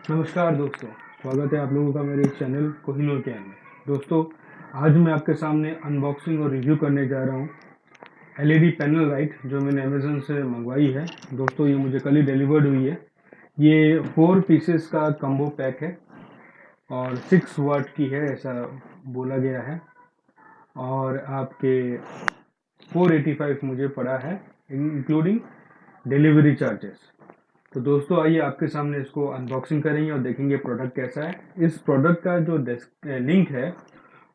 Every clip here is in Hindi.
नमस्कार दोस्तों, स्वागत है आप लोगों का मेरे चैनल कोहिनूर के में। दोस्तों, आज मैं आपके सामने अनबॉक्सिंग और रिव्यू करने जा रहा हूँ एलईडी पैनल लाइट जो मैंने अमेज़न से मंगवाई है। दोस्तों, ये मुझे कल ही डिलीवर्ड हुई है। ये 4 पीसेस का कम्बो पैक है और 6 वाट की है, ऐसा बोला गया है। और आपके 485 मुझे पड़ा है, इंक्लूडिंग डिलीवरी चार्जेस। तो दोस्तों, आइए आपके सामने इसको अनबॉक्सिंग करेंगे और देखेंगे प्रोडक्ट कैसा है। इस प्रोडक्ट का जो लिंक है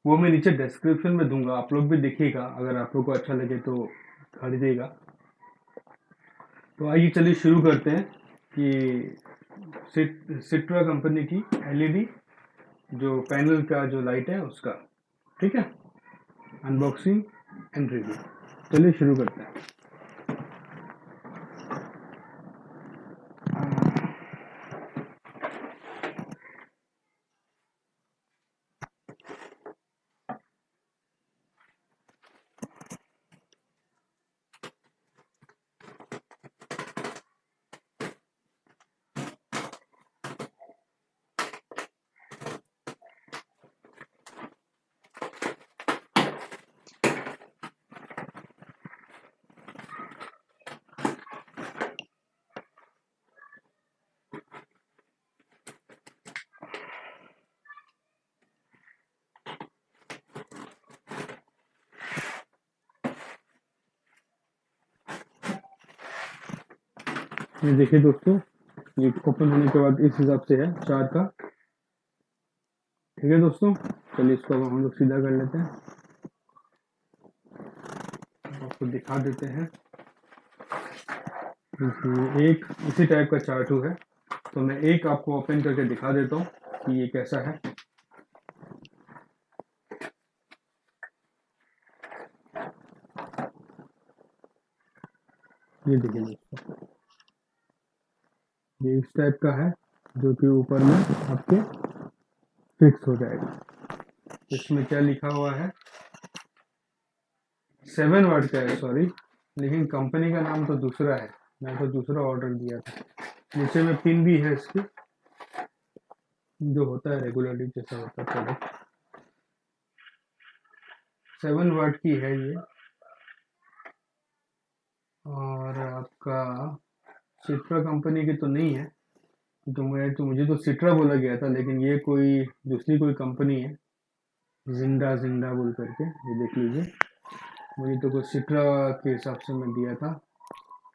वो मैं नीचे डिस्क्रिप्शन में दूंगा, आप लोग भी देखिएगा। अगर आप लोग को अच्छा लगे तो खरीदिएगा। तो आइए चलिए शुरू करते हैं कि सिट्रा कंपनी की एलईडी जो पैनल का जो लाइट है उसका, ठीक है, अनबॉक्सिंग एंड रिव्यू। चलिए शुरू करते हैं। ये देखिए दोस्तों, ये ओपन होने के बाद इस हिसाब से है 4 का। ठीक है दोस्तों, चलिए इसको अब हम लोग सीधा कर लेते हैं, आपको दिखा देते हैं। एक इसी टाइप का चार्टू है, तो मैं एक आपको ओपन करके दिखा देता हूँ कि ये कैसा है। ये देखिए दोस्तों, ये इस टाइप का है जो कि ऊपर में आपके फिक्स हो जाएगा। इसमें क्या लिखा हुआ है, 7 वाट का है, सॉरी, लेकिन कंपनी का नाम तो दूसरा है। मैं तो दूसरा ऑर्डर दिया था। नीचे में पिन भी है इसकी, जो होता है रेगुलरली जैसा होता है प्रोडक्ट। 7 वाट की है ये, और आपका सिट्रा कंपनी की तो नहीं है। तो मुझे तो सिट्रा बोला गया था, लेकिन ये कोई दूसरी कोई कंपनी है, जिंदा जिंदा बोल करके। ये देख लीजिए, मुझे तो कुछ सिट्रा के हिसाब से मैं दिया था।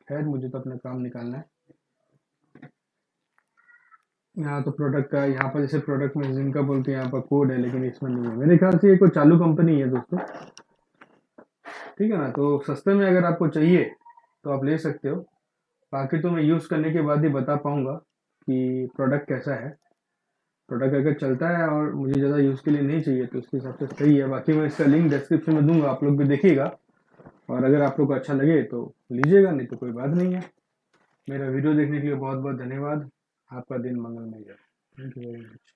खैर, मुझे तो अपना काम निकालना है। यहाँ तो प्रोडक्ट का, यहाँ पर जैसे प्रोडक्ट में जिनका बोल के यहाँ पर कोड है, लेकिन इसमें नहीं है। मेरे ख्याल से ये कोई चालू कंपनी है दोस्तों, ठीक है ना। तो सस्ते में अगर आपको चाहिए तो आप ले सकते हो। बाकी तो मैं यूज़ करने के बाद ही बता पाऊंगा कि प्रोडक्ट कैसा है। प्रोडक्ट अगर चलता है और मुझे ज़्यादा यूज़ के लिए नहीं चाहिए तो उसके हिसाब से सही है। बाकी मैं इसका लिंक डिस्क्रिप्शन में दूंगा, आप लोग भी देखिएगा। और अगर आप लोग को अच्छा लगे तो लीजिएगा, नहीं तो कोई बात नहीं है। मेरा वीडियो देखने के लिए बहुत बहुत धन्यवाद। आपका दिन मंगलमय जाए। Thank you very much.